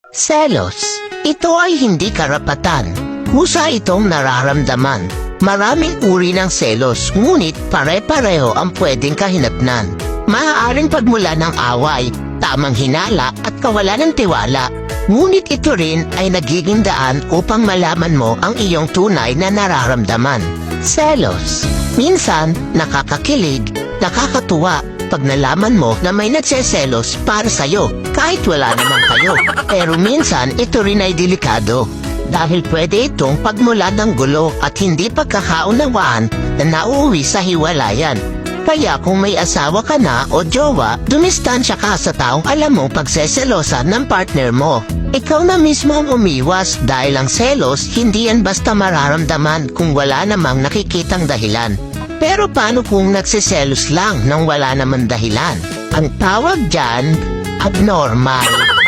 Selos. Ito ay hindi karapatan. Kusa itong nararamdaman. Maraming uri ng selos, ngunit pare-pareho ang pwedeng kahinatnan. Maaaring pagmula ng away, tamang hinala at kawalan ng tiwala. Ngunit ito rin ay nagiging daan upang malaman mo ang iyong tunay na nararamdaman. Selos. Minsan, nakakakilig, nakakatuwa pag nalaman mo na may nagseselos para sa'yo kahit wala naman kayo. Pero minsan, ito rin ay delikado. Dahil pwede itong pagmulan ng gulo at hindi pagkakaunawaan na nauuwi sa hiwalayan. Kaya kung may asawa ka na o jowa, dumistansya ka sa taong alam mo pagseselosan ng partner mo. Ikaw na mismo ang umiwas dahil ang selos hindi yan basta mararamdaman kung wala namang nakikitang dahilan. Pero paano kung nagsiselos lang nang wala namang dahilan? Ang tawag dyan, abnormal.